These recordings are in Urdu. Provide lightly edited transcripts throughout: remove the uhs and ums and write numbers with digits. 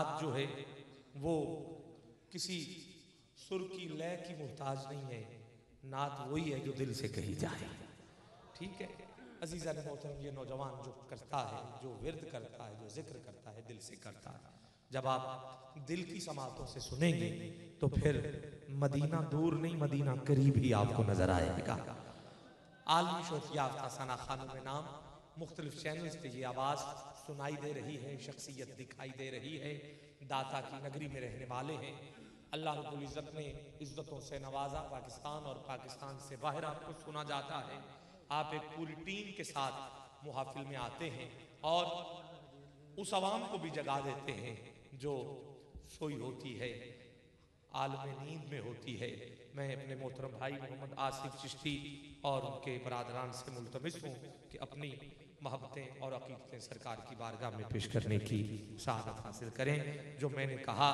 بات جو ہے وہ کسی سر کی لے کی محتاج نہیں ہے، نعت وہی ہے جو دل سے کہی جائے. ٹھیک ہے عزیزان محترم، یہ نوجوان جو کرتا ہے، جو ورد کرتا ہے، جو ذکر کرتا ہے، دل سے کرتا ہے. جب آپ دل کی سماعتوں سے سنیں گے تو پھر مدینہ دور نہیں، مدینہ قریب ہی آپ کو نظر آئے گا. عالمی شہرت یافتہ ثنا خانم نام مختلف چینلز پہ یہ آواز سنائی دے رہی ہے، شخصیت دکھائی دے رہی ہے، داتا کی نگری میں رہنے والے ہیں. اللہ رب العزت نے عزتوں سے نوازا پاکستان، اور پاکستان سے باہر آپ کو سنا جاتا ہے. آپ ایک پوری ٹیم کے ساتھ محافل میں آتے ہیں اور اس عوام کو بھی جگا دیتے ہیں جو سوئی ہوتی ہے، عالم نیند میں ہوتی ہے. میں اپنے محترم بھائی محمد آصف چشتی اور ان کے برادران سے ملتمس ہوں کہ اپنی محبتیں اور عقیدتیں سرکار کی بارگاہ میں پیش کرنے کی سعادت حاصل کریں. جو میں نے کہا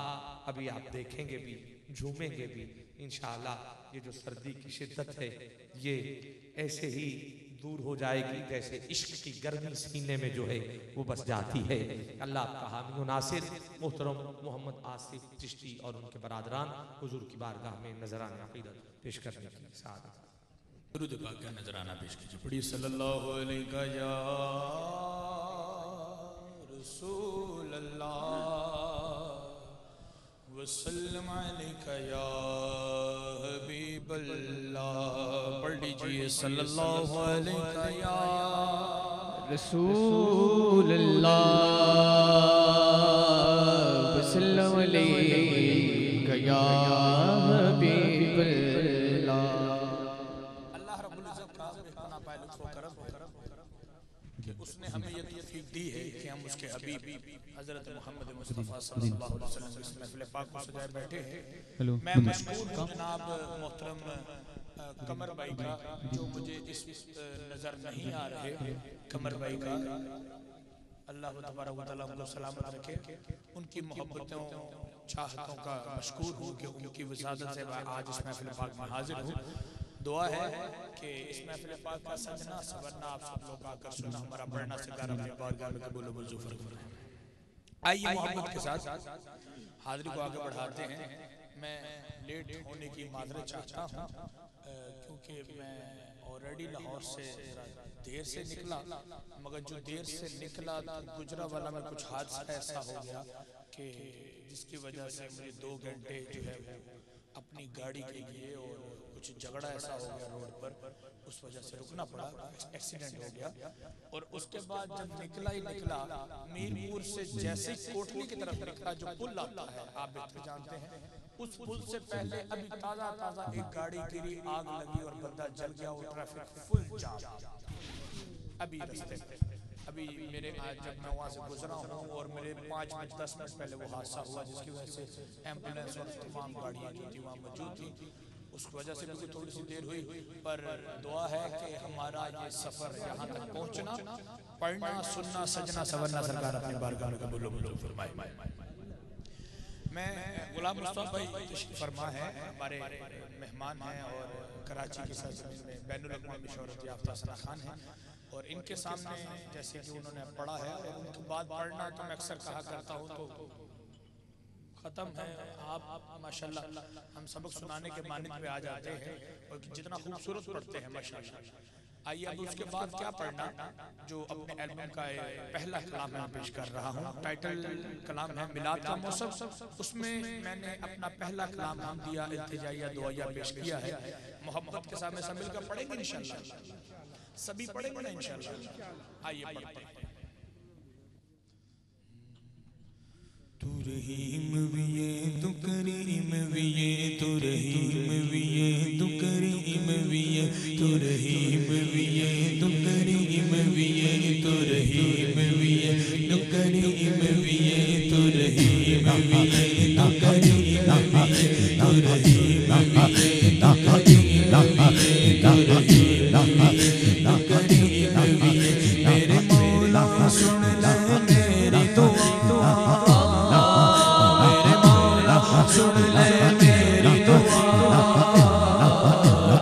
ابھی آپ دیکھیں گے بھی، جھومیں گے بھی انشاءاللہ. یہ جو سردی کی شدت ہے یہ ایسے ہی دور ہو جائے گی جیسے عشق کی گرمی سینے میں جو ہے وہ بس جاتی ہے. اللہ آپ کا حامی و ناصر. محترم محمد آصف چشتی اور ان کے برادران حضور کی بارگاہ میں نذرانہ عقیدت پیش کرنے کی سعادت. درود پاک کا نذرانہ پیش کیجئے. پڑھی صلی اللہ علیہ یا رسول اللہ وسلم علیہ یا حبیب اللہ. پڑھ لیجئے صلی اللہ علیہ یا رسول اللہ وسلم علیہ یا حبیب اللہ. اللہ رب العزت کا بہتنا پائے لطف و کرم کہ اس نے ہمیں یہ توفیق دی ہے کہ ہم اس کے حبیب حضرت محمد مصطفیٰ صلی اللہ علیہ وسلم اس محفل پاک کو سجائے بیٹھے ہیں. میں مشکور ہوں جناب محترم قمر بھائی کا جو مجھے اس نظر نہیں آ رہے. قمر بھائی کا اللہ تبارک و تعالیٰ کو سلامت رکھے. ان کی محبتوں چاہتوں کا مشکور ہوں کہ ان کی وسادت سے آج اس محفل پاک میں حاضر ہوں. دعا ہے کہ اس محفل پاک کا سجنا سورنا آپ سب لوگ آ کر سنا ہمارا پڑھنا سکار اپنی بارگاہ میں قبول و منظور فرمائے. آئیے محبت کے ساتھ حاضری کو آگے بڑھاتے ہیں. میں لیٹ ہونے کی معذرت چاہتا ہوں کیونکہ میں آلریڈی لاہور سے دیر سے نکلا، مگر جو دیر سے نکلا گجرانوالہ میں کچھ حادثہ ایسا ہو گیا کہ جس کی وجہ سے مجھے 2 گھنٹے جو ہے اپنی گاڑی کے لیے اور کچھ جھگڑا ایسا ہو گیا روڈ پر، اس وجہ سے رکنا پڑا، ایکسیڈنٹ ہو گیا. اور اس کے بعد جب نکلا میرپور سے جیسے کوٹلی کی طرف نکلا جو پل آتا ہے آپ بہتر جانتے ہیں، اس پل سے پہلے ابھی تازہ ایک گاڑی گری، آگ لگی اور بندہ جل گیا اور ٹریفک فل جام. ابھی رستے ابھی میرے آج جب میں وہاں سے گزرا ہوں اور میرے 5 منٹ 10 منٹ پہلے وہ حادثہ ہوا جس کی وجہ سے ایمبولینس اور تمام گاڑیاں جو تھی وہاں موجود تھی، اس کی وجہ سے بھی تھوڑی سی دیر ہوئی. پر دعا ہے کہ ہمارا یہ سفر یہاں تک پہنچنا، پڑھنا سننا سجنا سورنا سرکار اپنی بارگاہ میں قبول و منظور فرمائے. میں غلام مصطفیٰ بھائی تشریف فرما ہے، ہمارے مہمان ہیں اور کراچی کی سرزمین میں بین الاقوامی شہرت یافتہ ثنا خان ہیں. اور ان کے سامنے جیسے کہ انہوں نے پڑھا ہے اور ان کے بعد پڑھنا تو میں اکثر کہا کرتا ہوں تو ختم ہے. آپ ماشاءاللہ ہم سبق سنانے کے مانند پہ آ جاتے ہیں اور جتنا خوبصورت پڑھتے ہیں ماشاءاللہ. آئیے اب اس کے بعد کیا پڑھنا جو اپنے البم کا پہلا کلام میں پیش کر رہا ہوں. ٹائٹل کلام ہے میلاد کا موسم. اس میں میں نے اپنا پہلا کلام نام دیا التجائیہ دعائیہ پیش کیا ہے. محبت کے سامنے سب مل کر پڑھیں گے انشاءاللہ، سبھی پڑھیں گے نا انشاءاللہ. آئیے پڑھتے ہیں. تو رحیم ویے تو کریم ویے تو رحیم ویے تو کریم ویے تو رحیم ویے تو کریم ویے تو رحیم ویے تو کریم ویے تو رحیم ویے تو کریم ویے تو رحیم ویے تو کریم ویے تو رحیم ویے تو کریم ویے. میرے مولا سن لے میری دعا، سن لے میری دعا.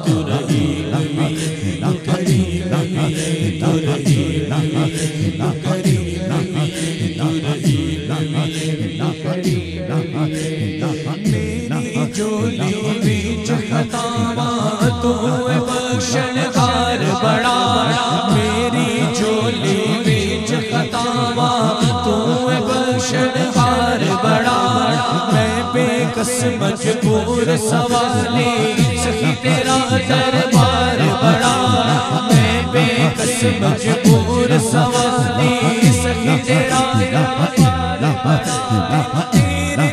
تو رحیم ویے تو کریم ویے تو رحیم ویے تو کریم ویے تو رحیم ویے تو کس مجبور سوالی سخی تیرا دربار بڑا میں بے کس مجبور سوالی سخی تیرا دربار بڑا تیرے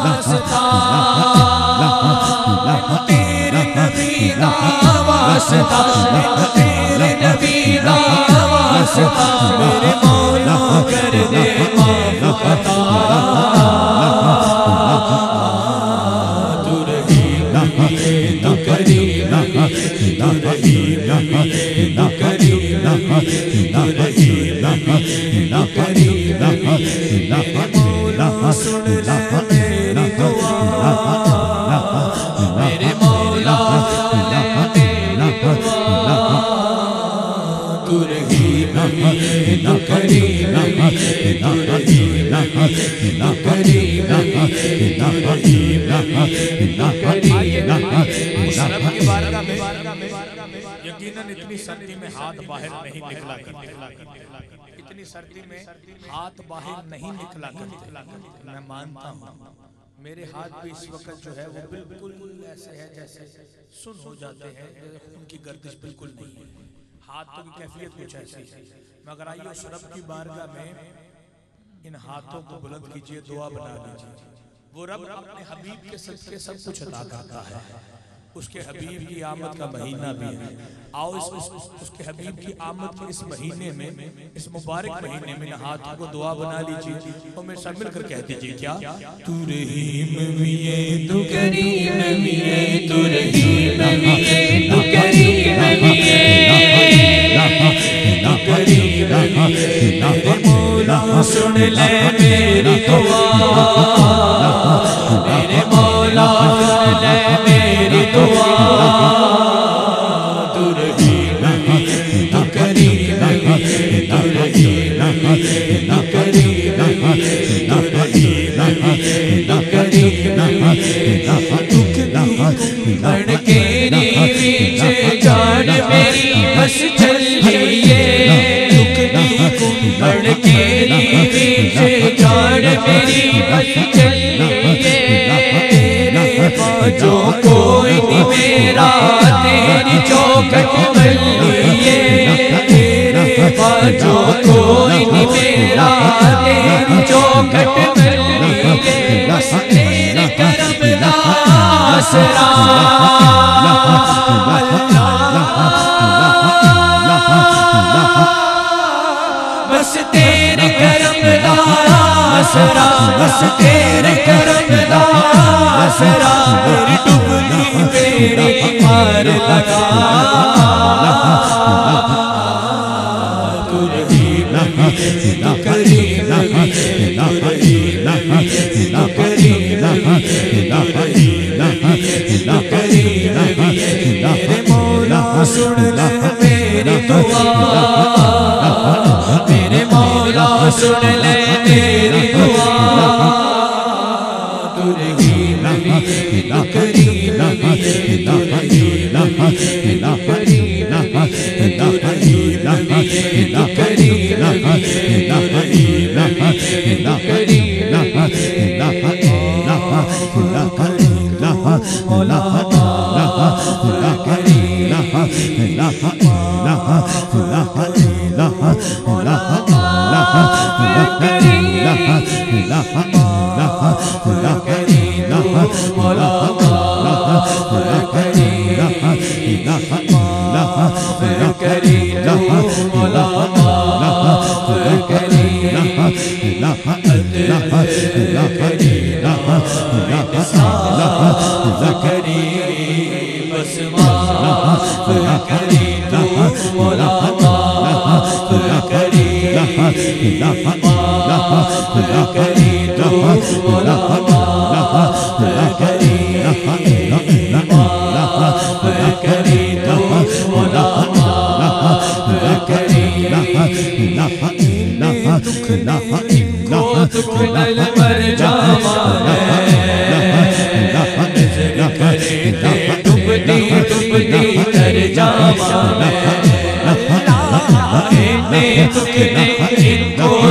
واسطہ تیرے نبی دا واسطہ تیرے نبی دا واسطہ میرے مولا کر دے معاف خطا تو رحیم بھی ہے تو کریم بھی ہے تو رحیم بھی ہے تو کریم بھی ہے تو رحیم بھی ہے تو کریم بھی ہے میرے مولا سن لے میری دعا میرے مولا سن لے میری دعا تو رحیم بھی ہے تو کریم بھی ہے تو رحیم بھی ہے تو کریم بھی ہے تو رحیم بھی ہے تو کریم بھی ہے مشرف کی بارگاہ میں یقیناً اتنی سردی میں ہاتھ باہر نہیں نکلا کرتے اتنی سردی میں ہاتھ باہر نہیں نکلا کرتے میں مانتا ہوں میرے ہاتھ بھی اس وقت جو ہے وہ بالکل ایسے ہے جیسے سن ہو جاتے ہیں ان کی گردش بالکل نہیں ہے ہاتھوں کی کیفیت کچھ ایسی ہے مگر آئیے اس رب کی بارگاہ میں ان ہاتھوں کو بلند کیجئے دعا بنا لیجئے وہ رب اپنے حبیب کے صدقے سب کچھ عطا کرتا ہے اس کے حبیب کی آمد کا مہینہ بھی ہے آؤ اس کے حبیب کی آمد کے اس مہینے میں اس مبارک مہینے میں ہاتھوں کو دعا بنا لیجئے اور میں سب مل کر کہہ دیجئے کیا تو رحیم بھی ہے تو کریم بھی ہے تو رحیم بھی ہے تو کریم بھی ہے تو کریم بھی ہے میرے مولا سن لے میری دعا میرے مولا سن لے میری دعا تو رحیم بھی ہے تو کریم بھی ہے تو رحیم بھی ہے تو کریم بھی ہے تو رحیم بھی ہے تو کریم بھی ہے دکھ دی کمبڑ کے نیچے جان میری بس چل لیے دکھ دی کمبڑ کے نیچے جان میری بس چل لیے جو کوئی نہیں میرا تیری چوکھٹ مل لیے تیرے پاس جو کوئی نہیں میرا تیری چوکھٹ مل لیے بس تیرے کرم دا آسرا بس تیرے کرم دا آسرا بس تیرے کرم دا آسرا میری ڈبلی میری مار لگا تو رحیم بھی ہے تو کریم بھی ہے تو رحیم بھی ہے تو کریم بھی ہے تو رحیم بھی ہے تو کریم بھی ہے میرے مولا سن لے میری دعا میرے مولا سن لے میری دعا تو رحیم بھی ہے تو کریم بھی ہے تو رحیم بھی ہے تو کریم بھی ہے تو رحیم بھی ہے تو کریم بھی ہے تو رحیم بھی ہے تو کریم مولا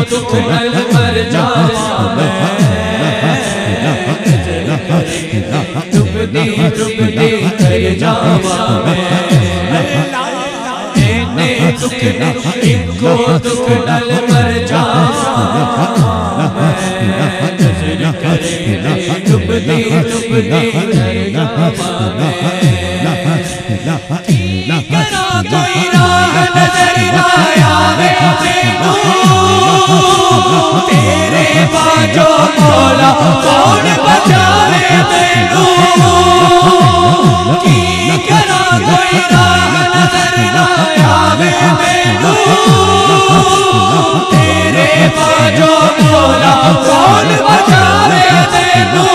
دکھ نل مر جاواں میں دکھ نے ان کو دکھ ڈل کر جا میں نظر کرے ڈبتی ڈبتی کرا کوئی راہ نظر نہ آوے تیرے باجو مولا کون بچاوے مینوں کی کرا کوئی راہ نظر نہ آوے مینوں تیرے باجو مولا کون بچاوے مینوں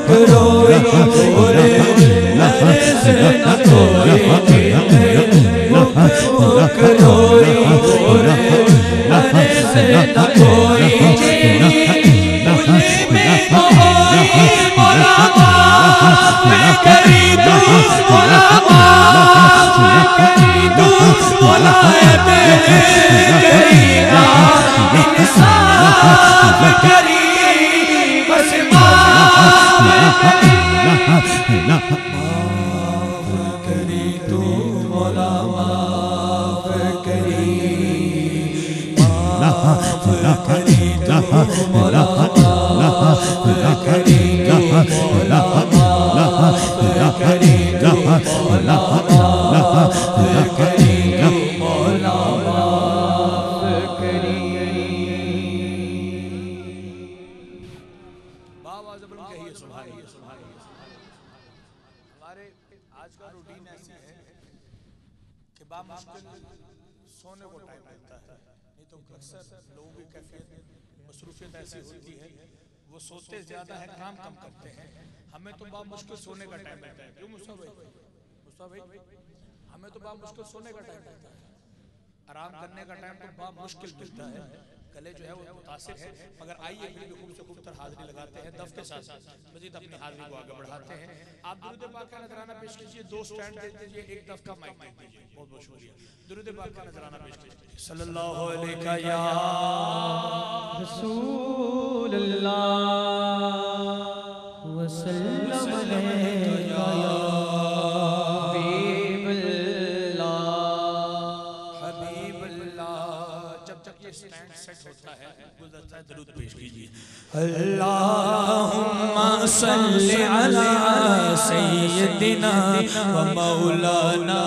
روئی پورے عرض نہ کوئی روئی پورے عرض نہ کوئی مجھے میں کوئی علماء میں کری دوں علماء میں کری دوں ولایت کرینا انصاف کری بس معاف کری تو مولا معاف کری معاف کری تو مولا معاف کری تو مولا معاف کری تو مولا معاف کری تو مولا معاف کری ہمارے آج کا روٹین ایسی ہے کہ بامشکل سونے کو ٹائم ملتا ہے نہیں تو اکثر لوگوں کی کیفیت مصروفیت ایسی ہوتی ہے وہ سوتے زیادہ ہیں کام کم کرتے ہیں ہمیں تو بامشکل سونے کا ٹائم ملتا ہے کیوں مصطفیٰ بھائی ہمیں تو بامشکل سونے کا ٹائم ملتا ہے آرام کرنے کا ٹائم تو بامشکل ملتا ہے گلے جو ہے وہ متاثر ہے مگر آئیے پھر بھی خوب سے خوب تر حاضری لگاتے ہیں دف کے ساتھ مزید اپنی حاضری کو آگے بڑھاتے ہیں آپ درود پاک کا نذرانہ پیش کیجئے 2 سٹینڈ دے دیجئے ایک دف کا مائک دے دیجئے بہت بہت شکریہ درود پاک کا نذرانہ پیش کیجئے صلی اللہ علیہ یا رسول اللہ وسلم علیہ یا حبیب اللہ جب تک یہ سٹینڈ سیٹ ہوتا ہے گزرتا ہے درود پیش کیجئے اللہم صلی علی سیدنا و مولانا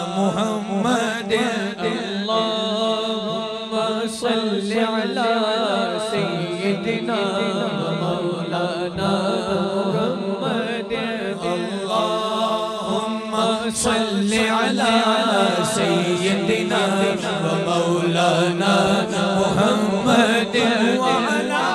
محمد اللہم صلی علی سیدنا و مولانا محمد اللہم صلی علی سیدنا و مولانا محمد وعلا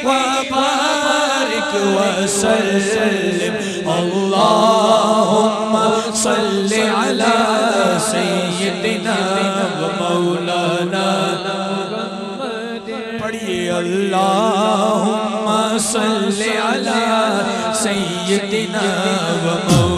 وبارك وسلم اللهم صل على سيدنا ومولانا پڑھیے اللهم صل على سيدنا ومولانا